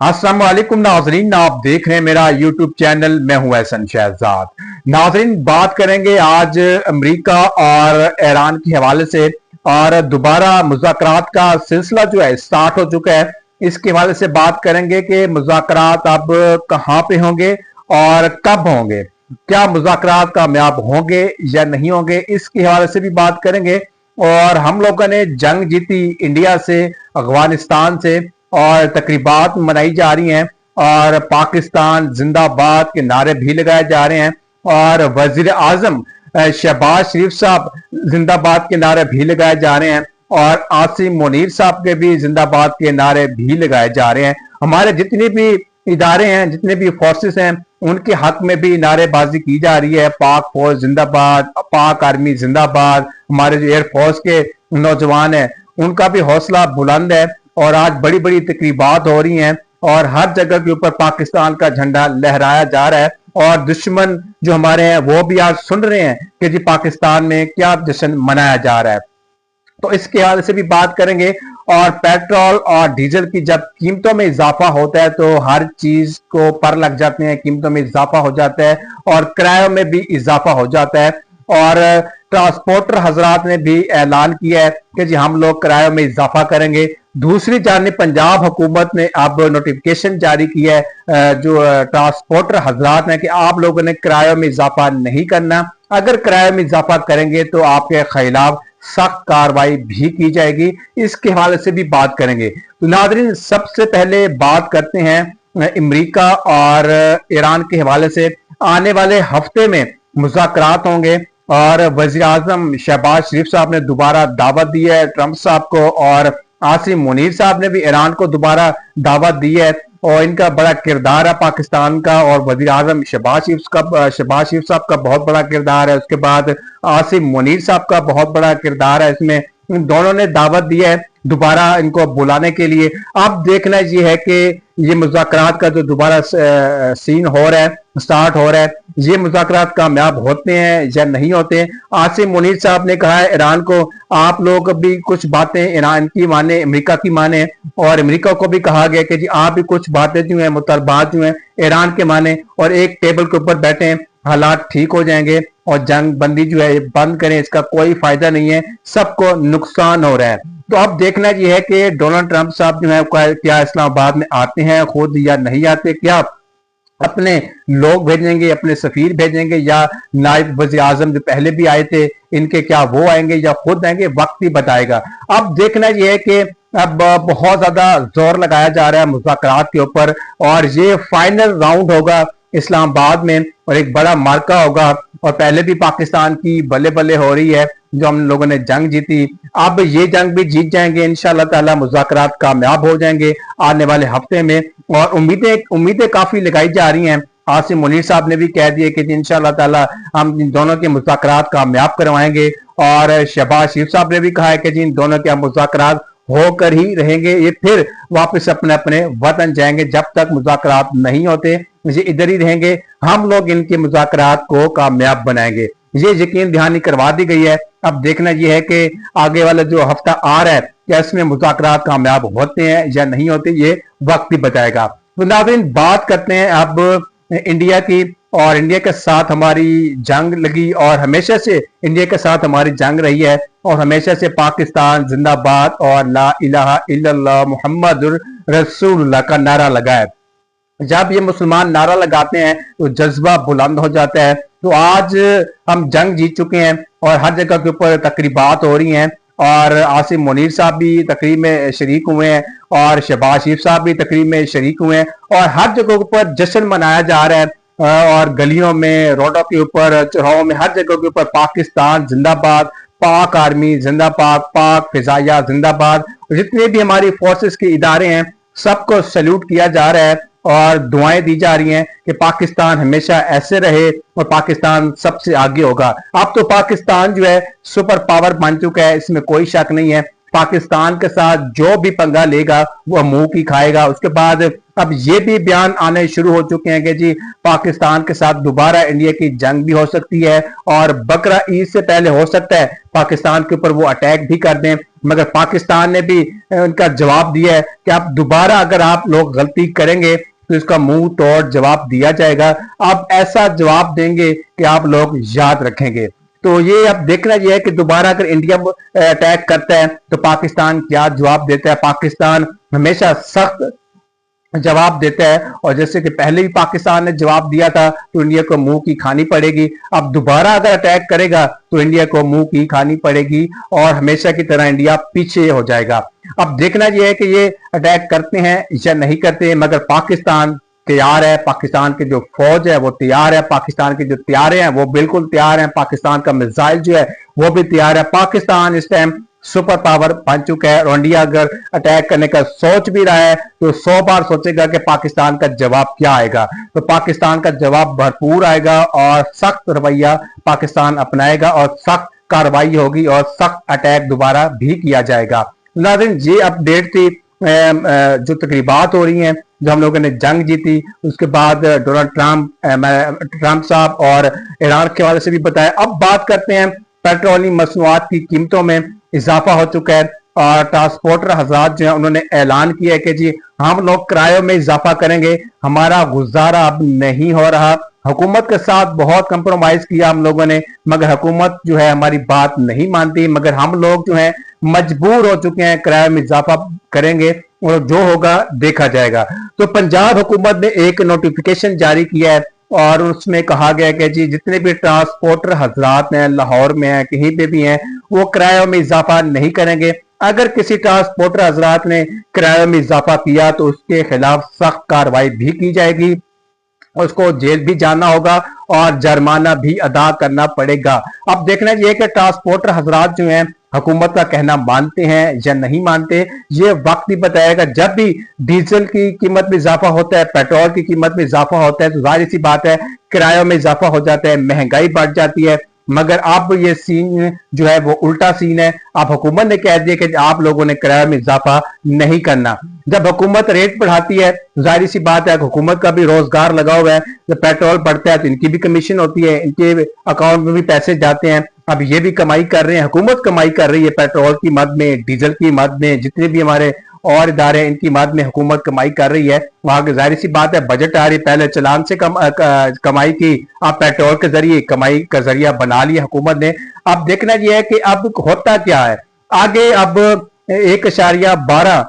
अस्सलाम वालेकुम नाजरीन, आप देख रहे हैं मेरा यूट्यूब चैनल। मैं हूं एहसन शहजाद। नाजरीन, बात करेंगे आज अमेरिका और ईरान के हवाले से, और दोबारा मुज़ाकरात का सिलसिला जो है स्टार्ट हो चुका है। इसके हवाले से बात करेंगे कि मुज़ाकरात अब कहां पे होंगे और कब होंगे, क्या मुज़ाकरात कामयाब होंगे या नहीं होंगे, इसके हवाले से भी बात करेंगे। और हम लोगों ने जंग जीती इंडिया से, अफगानिस्तान से, और तकरीबात मनाई जा रही हैं और पाकिस्तान जिंदाबाद के नारे भी लगाए जा रहे हैं, और वजीर आजम शहबाज शरीफ साहब जिंदाबाद के नारे भी लगाए जा रहे हैं, और आसिम मुनीर साहब के भी जिंदाबाद के नारे भी लगाए जा रहे हैं। हमारे जितने भी इदारे हैं, जितने भी फोर्सेस हैं, उनके हक में भी नारेबाजी की जा रही है। पाक फौज जिंदाबाद, पाक आर्मी जिंदाबाद। हमारे जो एयरफोर्स के नौजवान हैं उनका भी हौसला बुलंद है, और आज बड़ी बड़ी तकरीबात हो रही हैं और हर जगह के ऊपर पाकिस्तान का झंडा लहराया जा रहा है। और दुश्मन जो हमारे हैं वो भी आज सुन रहे हैं कि जी पाकिस्तान में क्या जश्न मनाया जा रहा है। तो इसके हवाले से भी बात करेंगे। और पेट्रोल और डीजल की जब कीमतों में इजाफा होता है तो हर चीज को पर लग जाते हैं, कीमतों में इजाफा हो जाता है और किरायों में भी इजाफा हो जाता है। और ट्रांसपोर्टर हजरात ने भी ऐलान किया है कि जी हम लोग किरायों में इजाफा करेंगे। दूसरी जानिब पंजाब हुकूमत ने अब नोटिफिकेशन जारी किया है जो ट्रांसपोर्टर हजरात हैं कि आप लोगों ने किरायों में इजाफा नहीं करना। अगर किराए में इजाफा करेंगे तो आपके खिलाफ सख्त कार्रवाई भी की जाएगी। इसके हवाले से भी बात करेंगे। तो नाज़रीन, सबसे पहले बात करते हैं अमेरिका और ईरान के हवाले से। आने वाले हफ्ते में मुज़ाकरात होंगे और वज़ीर आज़म शहबाज शरीफ साहब ने दोबारा दावत दी है ट्रंप साहब को, और आसिम मुनीर साहब ने भी ईरान को दोबारा दावत दी है। और इनका बड़ा किरदार है पाकिस्तान का, और वज़ीर आज़म शहबाज शरीफ साहब का बहुत बड़ा किरदार है। उसके बाद आसिम मुनीर साहब का बहुत बड़ा किरदार है इसमें। इन दोनों ने दावत दी है दोबारा इनको बुलाने के लिए। अब देखना ये है कि ये मुज़ाकरात का जो दोबारा सीन हो रहा है, स्टार्ट हो रहा है, ये मुज़ाकरात कामयाब होते हैं या नहीं होते। आसिम मुनीर साहब ने कहा है ईरान को, आप लोग भी कुछ बातें ईरान की माने, अमेरिका की माने, और अमेरिका को भी कहा गया कि जी आप भी कुछ बातें जो हैं, मुतलबात जो हैं, ईरान के माने और एक टेबल के ऊपर बैठे, हालात ठीक हो जाएंगे और जंग बंदी जो है बंद करें। इसका कोई फायदा नहीं है, सबको नुकसान हो रहा है। तो अब देखना यह है कि डोनाल्ड ट्रंप साहब जो है क्या इस्लामाबाद में आते हैं खुद या नहीं आते, क्या अपने लोग भेजेंगे, अपने सफीर भेजेंगे, या नायब वज़ीर आज़म जो पहले भी आए थे इनके क्या वो आएंगे या खुद आएंगे, वक्त ही बताएगा। अब देखना यह है कि अब बहुत ज्यादा जोर लगाया जा रहा है मुज़ाकरात के ऊपर, और ये फाइनल राउंड होगा इस्लामाबाद में और एक बड़ा मार्का होगा। और पहले भी पाकिस्तान की बल्ले बल्ले हो रही है, जो हम लोगों ने जंग जीती, अब ये जंग भी जीत जाएंगे इंशाल्लाह ताला। मुज़ाकरात कामयाब हो जाएंगे आने वाले हफ्ते में, और उम्मीदें काफी लगाई जा रही हैं। आसिम मुनीर साहब ने भी कह दिए कि इंशाल्लाह ताला हम इन दोनों के मुज़ाकरात कामयाब करवाएंगे, और शहबाज शरीफ साहब ने भी कहा है कि जी इन दोनों के मुज़ाकरात होकर ही रहेंगे, ये फिर वापस अपने अपने वतन जाएंगे। जब तक मुज़ाकरात नहीं होते ये इधर ही रहेंगे, हम लोग इनके मुज़ाकरात को कामयाब बनाएंगे। ये यकीन दहानी करवा दी गई है। अब देखना यह है कि आगे वाला जो हफ्ता आ रहा है क्या इसमें मुज़ाकरात कामयाब होते हैं या नहीं होते, ये वक्त ही बताएगा। तो नाज़रीन, बात करते हैं अब इंडिया की। और इंडिया के साथ हमारी जंग लगी और हमेशा से इंडिया के साथ हमारी जंग रही है, और हमेशा से पाकिस्तान जिंदाबाद और ला इलाहा इल्लल्लाह मुहम्मदुर रसूलुल्लाह का नारा लगा है। जब ये मुसलमान नारा लगाते हैं तो जज्बा बुलंद हो जाता है। तो आज हम जंग जीत चुके हैं और हर जगह के ऊपर तकरीबात हो रही हैं, और आसिम मुनीर साहब भी तकरीब में शरीक हुए हैं, और शहबाज शरीफ साहब भी तकरीब में शरीक हुए हैं, और हर जगह पर जश्न मनाया जा रहा है। और गलियों में, रोडों के ऊपर, चौराहों में, हर जगह के ऊपर पाकिस्तान जिंदाबाद, पाक आर्मी जिंदाबाद, पाक फिजाइया जिंदाबाद। जितने भी हमारी फोर्सेस के इदारे हैं सबको सैल्यूट किया जा रहा है, और दुआएं दी जा रही हैं कि पाकिस्तान हमेशा ऐसे रहे और पाकिस्तान सबसे आगे होगा। अब तो पाकिस्तान जो है सुपर पावर बन चुका है, इसमें कोई शक नहीं है। पाकिस्तान के साथ जो भी पंगा लेगा वो मुंह की खाएगा। उसके बाद अब ये भी बयान आने शुरू हो चुके हैं कि जी पाकिस्तान के साथ दोबारा इंडिया की जंग भी हो सकती है और बकरा ईद से पहले हो सकता है पाकिस्तान के ऊपर वो अटैक भी कर दें। मगर पाकिस्तान ने भी उनका जवाब दिया है कि आप दोबारा अगर आप लोग गलती करेंगे तो इसका मुंह तोड़ जवाब दिया जाएगा। आप ऐसा जवाब देंगे कि आप लोग याद रखेंगे। तो ये अब देखना यह है कि दोबारा अगर इंडिया अटैक करता है तो पाकिस्तान क्या जवाब देता है। पाकिस्तान हमेशा सख्त जवाब देता है और जैसे कि पहले भी पाकिस्तान ने जवाब दिया था तो इंडिया को मुंह की खानी पड़ेगी। अब दोबारा अगर अटैक करेगा तो इंडिया को मुंह की खानी पड़ेगी और हमेशा की तरह इंडिया पीछे हो जाएगा। अब देखना यह है कि ये अटैक करते हैं या नहीं करते, मगर पाकिस्तान तैयार है। पाकिस्तान की जो फौज है वो तैयार है, पाकिस्तान के जो तैयारे हैं वो बिल्कुल तैयार हैं, पाकिस्तान का मिसाइल जो है वो भी तैयार है। पाकिस्तान इस टाइम सुपर पावर बन चुका है और इंडिया अगर अटैक करने का सोच भी रहा है तो 100 बार सोचेगा कि पाकिस्तान का जवाब क्या आएगा। तो पाकिस्तान का जवाब भरपूर आएगा और सख्त रवैया पाकिस्तान अपनाएगा और सख्त कार्रवाई होगी और सख्त अटैक दोबारा भी किया जाएगा। नाज़रीन, ये अपडेट थी जो तकरीबात हो रही हैं, जो हम लोगों ने जंग जीती उसके बाद डोनाल्ड ट्रंप साहब और ईरान के हवाले से भी बताया। अब बात करते हैं पेट्रोलियम मसनूआत की कीमतों में इजाफा हो चुका है और ट्रांसपोर्टर हजरात जो है उन्होंने ऐलान किया है कि जी हम लोग किरायों में इजाफा करेंगे, हमारा गुजारा अब नहीं हो रहा। हुकूमत के साथ बहुत कंप्रोमाइज किया हम लोगों ने, मगर हुकूमत जो है हमारी बात नहीं मानती, मगर हम लोग जो है मजबूर हो चुके हैं, किराए में इजाफा करेंगे और जो होगा देखा जाएगा। तो पंजाब हुकूमत ने एक नोटिफिकेशन जारी किया है और उसमें कहा गया कि जी जितने भी ट्रांसपोर्टर हजरात हैं, लाहौर में हैं, कहीं पे भी हैं, वो किरायों में इजाफा नहीं करेंगे। अगर किसी ट्रांसपोर्टर हजरात ने किरायों में इजाफा किया तो उसके खिलाफ सख्त कार्रवाई भी की जाएगी, उसको जेल भी जाना होगा और जुर्माना भी अदा करना पड़ेगा। अब देखना यह कि ट्रांसपोर्टर हजरात जो हैं हुकूमत का कहना मानते हैं या नहीं मानते, ये वक्त ही बताएगा। जब भी डीजल की कीमत में इजाफा होता है, पेट्रोल की कीमत में इजाफा होता है तो जाहिर सी बात है किरायों में इजाफा हो जाता है, महंगाई बढ़ जाती है। मगर अब ये सीन जो है वो उल्टा सीन है। अब हुकूमत ने कह दिया कि आप लोगों ने किराए में इजाफा नहीं करना। जब हुकूमत रेट बढ़ाती है जाहिर सी बात है हुकूमत का भी रोजगार लगा हुआ है, जब पेट्रोल बढ़ता है तो इनकी भी कमीशन होती है, इनके अकाउंट में भी पैसे जाते हैं। अब ये भी कमाई कर रहे हैं, हुकूमत कमाई कर रही है पेट्रोल की मद में, डीजल की मद में, जितने भी हमारे और इदारे हैं इनकी मद में हुकूमत कमाई कर रही है। वहां की जाहिर सी बात है बजट आ रही, पहले चलान से कमाई की, अब पेट्रोल के जरिए कमाई का जरिया बना लिया हुकूमत ने। अब देखना यह है कि अब होता क्या है आगे। अब 1.12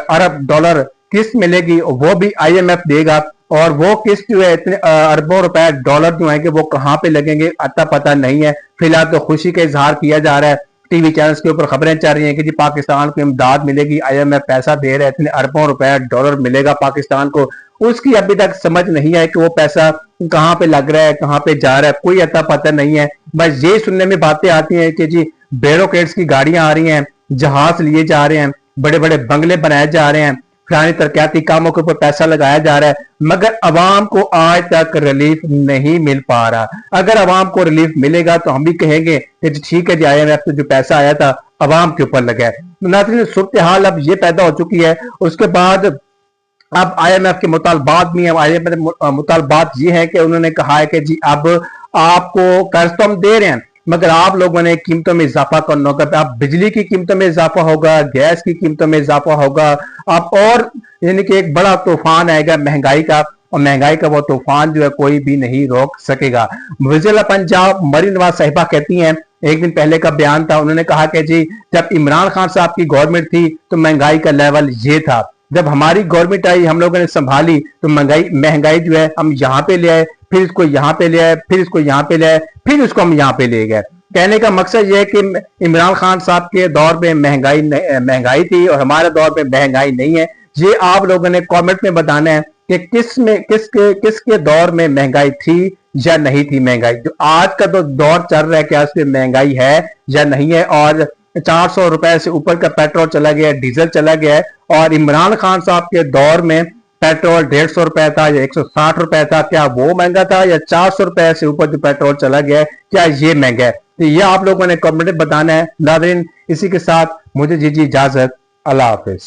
अरब डॉलर किस्त मिलेगी, वो भी IMF देगा और वो किस्त जो है इतने अरबों रुपए डॉलर जो है कि वो कहाँ पे लगेंगे अता पता नहीं है। फिलहाल तो खुशी का इजहार किया जा रहा है, टीवी चैनल्स के ऊपर खबरें चल रही हैं कि जी पाकिस्तान को इमदाद मिलेगी, IMF पैसा दे रहा है, इतने अरबों रुपए डॉलर मिलेगा पाकिस्तान को। उसकी अभी तक समझ नहीं है कि वो पैसा कहाँ पे लग रहा है, कहाँ पे जा रहा है, कोई अता पता नहीं है। बस ये सुनने में बातें आती हैं कि जी ब्यूरोक्रेट्स की गाड़ियां आ रही हैं, जहाज लिए जा रहे हैं, बड़े बड़े बंगले बनाए जा रहे हैं, फलानी तरक्याती कामों के ऊपर पैसा लगाया जा रहा है, मगर अवाम को आज तक रिलीफ नहीं मिल पा रहा। अगर अवाम को रिलीफ मिलेगा तो हम भी कहेंगे कि ठीक है जी IMF से जो पैसा आया था अवाम के ऊपर लगा है। नाज़रीन, सूरत हाल अब ये पैदा हो चुकी है। उसके बाद अब IMF के मुतालबात भी हैं। IMF के मुतालबात ये है कि उन्होंने कहा है कि जी अब आपको कर्ज तो हम दे रहे हैं मगर आप लोगों ने कीमतों में इजाफा करना होगा। अब बिजली की कीमतों में इजाफा होगा, गैस की कीमतों में इजाफा होगा। अब और यानी कि एक बड़ा तूफान आएगा महंगाई का, और महंगाई का वो तूफान जो है कोई भी नहीं रोक सकेगा। वज़ीर पंजाब मरीन नवाज साहिबा कहती हैं, एक दिन पहले का बयान था, उन्होंने कहा कि जी जब इमरान खान साहब की गवर्नमेंट थी तो महंगाई का लेवल ये था, जब हमारी गवर्नमेंट आई हम लोगों ने संभाली तो महंगाई जो है हम यहाँ पे ले आए, फिर इसको यहाँ पे ले आए, फिर इसको यहाँ पे ले आए, फिर इसको हम यहाँ पे ले गए। कहने का मकसद यह है कि इमरान खान साहब के दौर में महंगाई थी और हमारे दौर में महंगाई नहीं है। ये आप लोगों ने कमेंट में बताना है कि किसके दौर में महंगाई थी या नहीं थी। महंगाई जो आज का तो दौर चल रहा है क्या उसमें महंगाई है या नहीं है। और 400 रुपए से ऊपर का पेट्रोल चला गया है, डीजल चला गया है, और इमरान खान साहब के दौर में पेट्रोल 150 रुपए था या 160 रुपए था, क्या वो महंगा था या 400 रुपए से ऊपर जो पेट्रोल चला गया है क्या ये महंगा है। तो ये आप लोगों ने कमेंट में बताना है। नाज़रीन, इसी के साथ मुझे दीजिए इजाजत। अल्लाह हाफिज।